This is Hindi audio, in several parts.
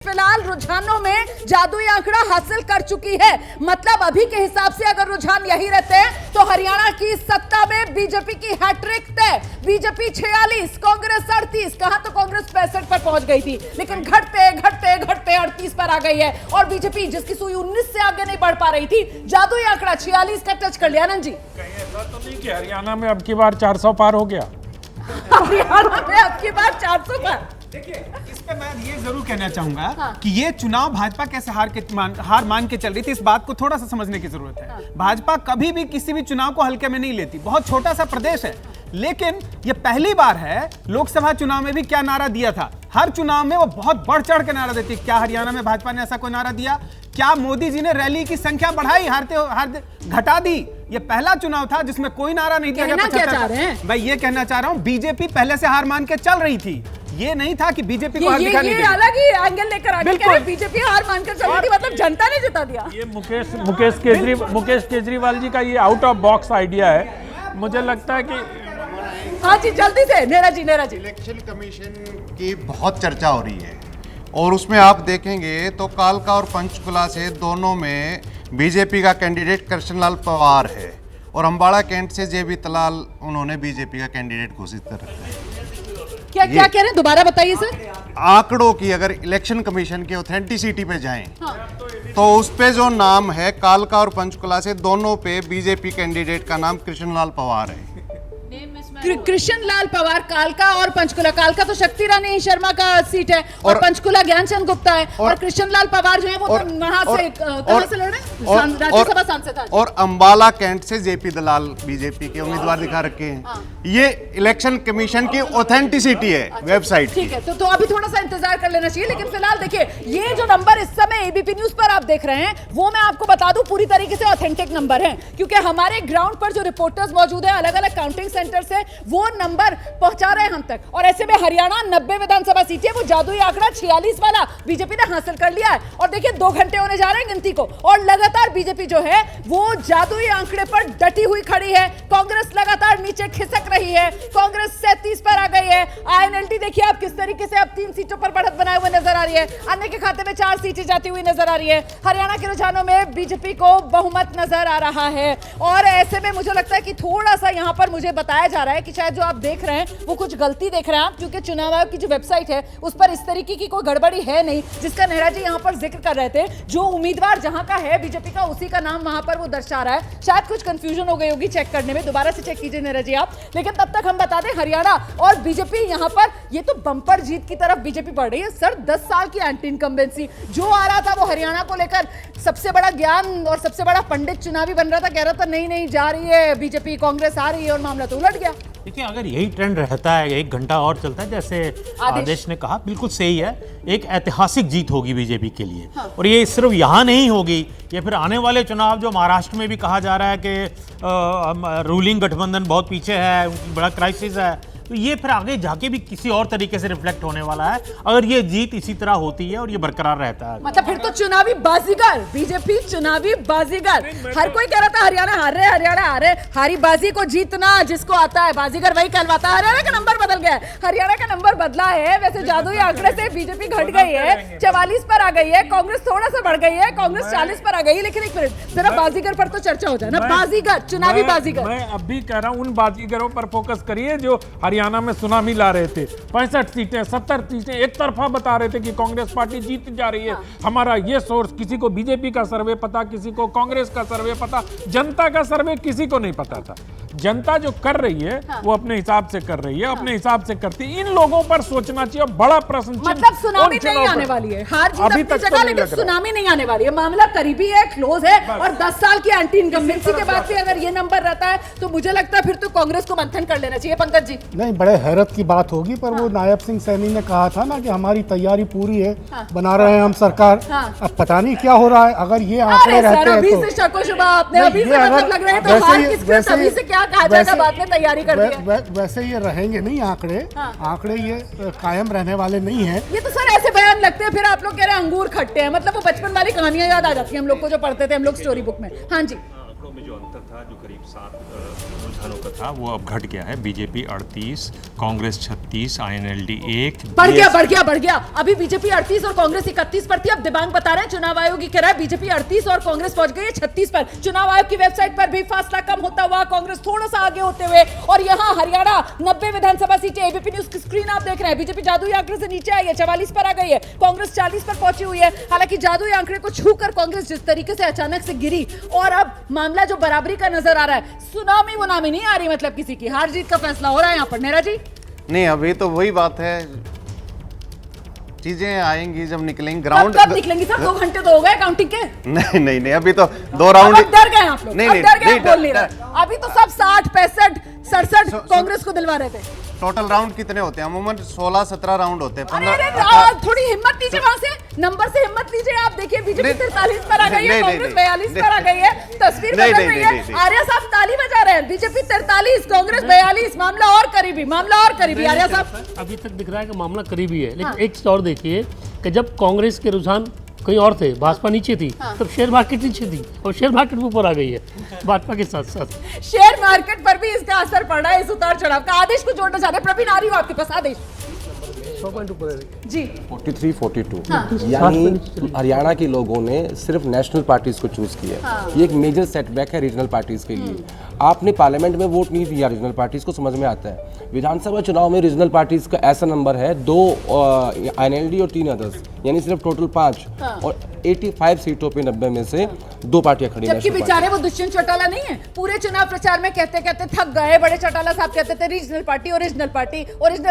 फिलहाल रुझानों में जादुई आंकड़ा हासिल कर चुकी है। मतलब अभी के हिसाब से अगर रुझान यही रहते हैं तो हरियाणा की सत्ता में बीजेपी की हैट्रिक तय। बीजेपी 46, कांग्रेस 38। कहां तो कांग्रेस 65 पर पहुंच गई थी, लेकिन घटते घटते घटते 38 पर आ गई है। और बीजेपी जिसकी सुई 19 से आगे नहीं बढ़ पा रही थी, जादुई आंकड़ा 46 का टच कर लिया। आनंद जी, कहीं ऐसा तो नहीं कि हरियाणा में अब की बार 400 पार हो गया? हरियाणा में अब की बार 400 पर। देखिए, इस पे मैं ये जरूर कहना चाहूंगा कि ये चुनाव भाजपा कैसे हार मान के चल रही थी, इस बात को थोड़ा सा समझने की जरूरत है। भाजपा कभी भी किसी भी चुनाव को हल्के में नहीं लेती। बहुत छोटा सा प्रदेश है, लेकिन ये पहली बार है। लोकसभा चुनाव में भी क्या नारा दिया था, हर चुनाव में वो बहुत बढ़ चढ़ के नारा देती है। क्या हरियाणा में भाजपा ने ऐसा कोई नारा दिया? क्या मोदी जी ने रैली की संख्या बढ़ाई, घटा दी? ये पहला चुनाव था जिसमें कोई नारा नहीं दिया गया। मैं ये कहना चाह रहा हूं, बीजेपी पहले से हार मान के चल रही थी। ये नहीं था कि बीजेपी को हार दिखानी थी। अलग ही एंगल लेकर आ गए। बीजेपी हार मानकर चल रही थी, मतलब जनता ने जिता दिया। ये मुकेश केजरीवाल जी का ये आउट ऑफ बॉक्स आइडिया है। मुझे लगता है कि हाँ जी, जल्दी से नेरा जी। इलेक्शन कमीशन की बहुत चर्चा हो रही है और उसमें आप देखेंगे तो कालका और पंचकुला से दोनों में बीजेपी का कैंडिडेट कृष्णलाल पवार है और अम्बाड़ा कैंट से जेबी तलाल उन्होंने बीजेपी का कैंडिडेट घोषित कर रखा है। क्या कह रहे हैं, दोबारा बताइए सर। आंकड़ों की अगर इलेक्शन कमीशन की ऑथेंटिसिटी पे जाएं तो उस पे जो नाम है कालका और पंचकुला से दोनों पे बीजेपी कैंडिडेट का नाम कृष्णलाल पवार है। कृष्णलाल पवार, कालका और पंचकुला। कालका तो शक्ति रानी शर्मा का सीट है और पंचकुला ज्ञानचंद गुप्ता है और कृष्णलाल पवार जो है वो तो वहां से कहां से लड़ रहे हैं, राज्यसभा सांसद। और अंबाला कैंट से जेपी दलाल बीजेपी के उम्मीदवार दिखा रखे हैं। ये इलेक्शन कमीशन की ऑथेंटिसिटी है वेबसाइट। ठीक है, तो अभी थोड़ा सा इंतजार कर लेना चाहिए। लेकिन फिलहाल देखिए, ये जो नंबर इस समय एबीपी न्यूज पर आप देख रहे हैं वो मैं आपको बता दूं पूरी तरीके से ऑथेंटिक नंबर है, क्योंकि हमारे ग्राउंड पर जो रिपोर्टर्स मौजूद है अलग अलग काउंटिंग सेंटर से वो नंबर पहुंचा रहे हैं हम तक। और ऐसे में हरियाणा 90 विधानसभा सीटें, वो जादुई आंकड़ा 46 वाला बीजेपी ने हासिल कर लिया है। और देखिए 2 घंटे होने जा रहे हैं गिनती को और लगातार बीजेपी जो है वो जादुई आंकड़े पर डटी हुई खड़ी है। कांग्रेस लगातार नीचे खिसक रही है। कांग्रेस 37 पर आ गई है। आईएनएलटी देखिए आप किस तरीके से अब 3 सीटों पर बढ़त बनाए हुए नजर आ रही है। अन्य के खाते में 4 सीटें जाती हुई नजर आ रही है। हरियाणा के रुझानों में बीजेपी को बहुमत नजर आ रहा है। और ऐसे में मुझे लगता है कि थोड़ा सा यहां पर मुझे बताया जा रहा है कि शायद जो आप देख रहे हैं वो कुछ गलती देख रहे हैं आप, क्योंकि चुनाव आयोग की जो वेबसाइट है उस पर इस तरीके की कोई गड़बड़ी है नहीं, जिसका नेहरा जी यहां पर जिक्र कर रहे थे। जो उम्मीदवार जहां का है बीजेपी का, उसी का नाम वहां पर वो दर्शा रहा है। शायद कुछ कंफ्यूजन हो गई होगी चेक करने में, दोबारा से चेक कीजिए नेहरा जी आप। लेकिन तब तक हम बता दें, हरियाणा और बीजेपी यहां पर ये तो बंपर जीत की तरफ बीजेपी बढ़ रही है। सर 10 साल की एंटी इनकम्बेंसी जो आ रहा था वो हरियाणा को लेकर सबसे बड़ा ज्ञान और सबसे बड़ा पंडित चुनावी बन रहा था, कह रहा था नहीं जा रही है बीजेपी, कांग्रेस आ रही है, और मामला तो उलट गया। देखिए, अगर यही ट्रेंड रहता है, 1 घंटा और चलता है जैसे आदेश ने कहा, बिल्कुल सही है। एक ऐतिहासिक जीत होगी बीजेपी के लिए। और ये सिर्फ यहाँ नहीं होगी, ये फिर आने वाले चुनाव जो महाराष्ट्र में भी कहा जा रहा है कि रूलिंग गठबंधन बहुत पीछे है, बड़ा क्राइसिस है, तो ये फिर आगे जाके भी किसी और तरीके से रिफ्लेक्ट होने वाला है अगर ये जीत इसी तरह होती है और ये बरकरार रहता है। मतलब फिर तो चुनावी बाजीगर, बीजेपी चुनावी बाजीगर। हर कोई कह रहा था हरियाणा हार रहे, हारी बाजी को जीतना जिसको आता है, बाजीगर वही कहलवाता है। हरियाणा का नंबर बदल गया है, हरियाणा का नंबर बदला है। वैसे जादुई आंकड़े से बीजेपी घट गई है, 44 पर आ गई है। कांग्रेस थोड़ा सा बढ़ गई है, कांग्रेस 40 पर आ गई है। लेकिन एक मिनट, जरा बाजीगर पर तो चर्चा हो जाए ना। बाजीगर, चुनावी बाजीगर। मैं अब भी कह रहा हूं उन बाजीगरों पर फोकस करिए जो हरियाणा में सुनामी ला रहे थे। 65 सीटें 70 सीटें एक तरफा बता रहे थे कि कांग्रेस पार्टी जीत जा रही है। हमारा ये सोर्स, किसी को बीजेपी का सर्वे पता, किसी को कांग्रेस का सर्वे पता, जनता का सर्वे किसी को नहीं पता था। जनता जो कर रही है वो अपने हिसाब से कर रही है, अपने हिसाब से करती है। इन लोगों पर सोचना चाहिए। बड़ा प्रश्न, मतलब सुनामी नहीं आने वाली है, हार जीत अभी अपनी तक जगह, लेकिन सुनामी नहीं आने वाली है। मामला करीबी है, क्लोज है। और 10 साल की एंटी इनकम्बेंसी के बाद भी अगर ये नंबर रहता है तो मुझे लगता है फिर तो कांग्रेस को मंथन कर लेना चाहिए। पंकज जी, नहीं, बड़े हैरत की बात होगी, पर वो नायब सिंह सैनी ने कहा था ना कि हमारी तैयारी पूरी है, बना रहे हैं हम सरकार। अब पता नहीं क्या हो रहा है। अगर ये आंकड़े रहते हैं तो क्या कहा जाएगा, बाद में तैयारी कर दिया। वैसे ये रहेंगे नहीं आंकड़े, आंकड़े ये कायम रहने वाले नहीं है। ये तो सर ऐसे बयान लगते हैं, फिर आप लोग कह रहे हैं अंगूर खट्टे हैं। मतलब वो बचपन वाली कहानियां याद आ जाती है हम लोग को जो पढ़ते थे हम लोग स्टोरी बुक में। हाँ जी, आंकड़ों में जो अंतर अंतर था जो करीब 7 रुझानों का था वो अब घट गया है। BJP 38, Congress 36, INLD 1। बढ़ गया। अभी बीजेपी 38 और कांग्रेस 31 पर थी। अब दिबांग बता रहे हैं चुनाव आयोग की कह रहा है बीजेपी 38 और कांग्रेस पहुंच गई है 36 पर। चुनाव आयोग की वेबसाइट पर भी फासला कम होता हुआ, कांग्रेस थोड़ा सा आगे होते हुए। और यहां हरियाणा 90 विधानसभा सीटें, एबीपी न्यूज की स्क्रीन आप देख रहे हैं। बीजेपी जादुई आंकड़े से नीचे आई है, 44 पर आ गई है। कांग्रेस 40 पर पहुंची हुई है। हालांकि जादुई आंकड़े को छूकर कांग्रेस जिस तरीके से अचानक से गिरी और अब मामला जो बराबरी का नजर आ रहा है, सुनामी मुनामी नहीं आ रही, मतलब किसी की हार जीत का फैसला हो रहा है यहाँ पर। नेहरा जी नहीं, अभी तो वही बात है, चीजें आएंगी जब निकलेंगी ग्राउंड। कब निकलेंगी सर? 2 घंटे तो हो गए काउंटिंग के। नहीं, अभी तो 2 राउंड। अब डर गए आप लोग, नहीं, अब डर गए, नहीं, बोल नहीं रहे। अभी तो सब 60, 65, 67 कांग्रेस को दिलवा रहे थे। टोटल राउंड कितने होते हैं? अमूमन 16-17 राउंड होते हैं। अरे थोड़ी हिम्मत लीजिए, वहां से नंबर से हिम्मत लीजिए। आप देखिए बीजेपी 43 पर आ गई है, कांग्रेस 42 पर आ गई है। तस्वीर बदल रही है। आर्या साहब ताली बजा रहे हैं। बीजेपी 43, कांग्रेस 42। मामला और करीबी। आर्या साहब अभी तक दिख रहा है कि मामला करीबी है, लेकिन एक चीज और देखिए कि जब कांग्रेस के रुझान कहीं और थे, भाजपा नीचे थी, तब शेयर मार्केट नीचे थी और शेयर मार्केट ऊपर आ गई है भाजपा के साथ साथ। शेयर मार्केट पर भी इसका असर पड़ रहा है, इस उतार चढ़ाव का। आदेश को जोड़ना चाहते हैं, प्रवीण आ रही हो आपके पास। आदेश जी 43-42 यानी हरियाणा के लोगों ने सिर्फ नेशनल पार्टीज को चूज किया। ये एक मेजर सेटबैक है रीजनल पार्टीज के लिए। आपने पार्लियामेंट में वोट नहीं दिया रीजनल पार्टीज को, समझ में आता है। विधानसभा चुनाव में रीजनल पार्टीज का ऐसा नंबर है 2 INLD और 3 अदर्स, यानी सिर्फ टोटल 5 और 85 सीटों पे 90 में से 2 पार्टियां खड़ी हैं। जबकि बेचारे वो दुष्यंत चौटाला नहीं है, पूरे चुनाव प्रचार में कहते थक गए। बड़े चौटाला साहब कहते थे रीजनल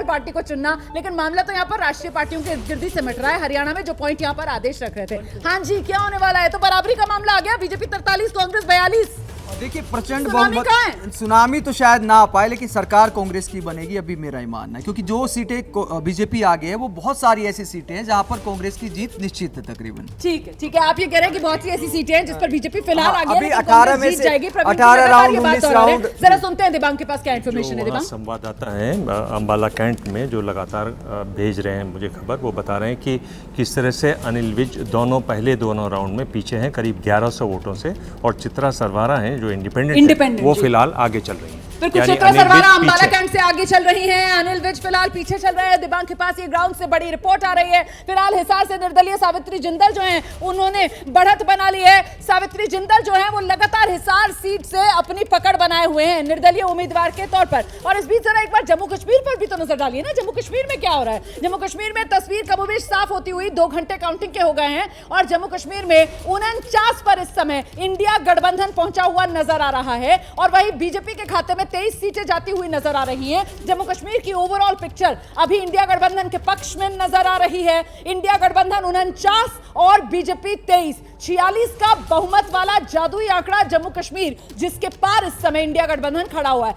पार्टी को चुनना, लेकिन मामला तो यहाँ पर राष्ट्रीय पार्टियों के इर्द-गिर्द ही सिमट रहा है हरियाणा में, जो पॉइंट यहाँ पर आदेश रख रहे थे। हाँ जी, क्या होने वाला है? तो बराबरी का मामला आ गया। बीजेपी 43, कांग्रेस 42। देखिए प्रचंड बहुमत, सुनामी तो शायद ना आ पाए, लेकिन सरकार कांग्रेस की बनेगी, अभी मेरा ही मानना है। क्योंकि जो सीटें बीजेपी आगे है वो बहुत सारी ऐसी सीटें हैं जहां पर कांग्रेस की जीत निश्चित है तकरीबन। ठीक है, आप ये कह रहे हैं कि बहुत सी ऐसी सीटें हैं जिस पर बीजेपी फिलहाल आगे है, अभी 18 में से 18 राउंड 19 राउंड। जरा सुनते हैं दिबांग के पास क्या इंफॉर्मेशन है। दिबांग संवाददाता हैं अंबाला कैंट में जो लगातार भेज रहे हैं मुझे खबर, वो बता रहे हैं कि किस तरह से अनिल विज पहले दोनों राउंड में पीछे हैं करीब 1100 वोटों से, और चित्रा सरवारा हैं जो इंडिपेंडेंट वो फिलहाल आगे चल रही है। फिर कुशेत्रा सरवारा अंबाला कैंट से आगे चल रही हैं, अनिल विज फिलहाल पीछे चल रहे हैं। दिबांग के पास ये ग्राउंड से बड़ी रिपोर्ट आ रही है। फिलहाल हिसार से निर्दलीय सावित्री जिंदल जो हैं उन्होंने बढ़त बना ली है। सावित्री जिंदल जो है वो लगातार हिसार सीट से अपनी पकड़ बनाए हुए हैं निर्दलीय उम्मीदवार के तौर पर। और इस बीच जरा एक बार जम्मू कश्मीर पर भी तो नजर डालिए ना, जम्मू कश्मीर में क्या हो रहा है। जम्मू कश्मीर में तस्वीर कमोबेश साफ होती हुई 2 घंटे काउंटिंग के हो गए हैं और जम्मू कश्मीर में 49 पर इस समय इंडिया गठबंधन पहुंचा हुआ नजर आ रहा है और वही बीजेपी के खाते में 23 सीटें जाती हुई नजर आ रही हैं। जम्मू कश्मीर की ओवरऑल पिक्चर अभी इंडिया गठबंधन के पक्ष में नजर आ रही है। इंडिया गठबंधन 49 और बीजेपी 23, 46 का बहुमत वाला जादुई आंकड़ा जम्मू कश्मीर, जिसके पार इस समय इंडिया गठबंधन खड़ा हुआ है।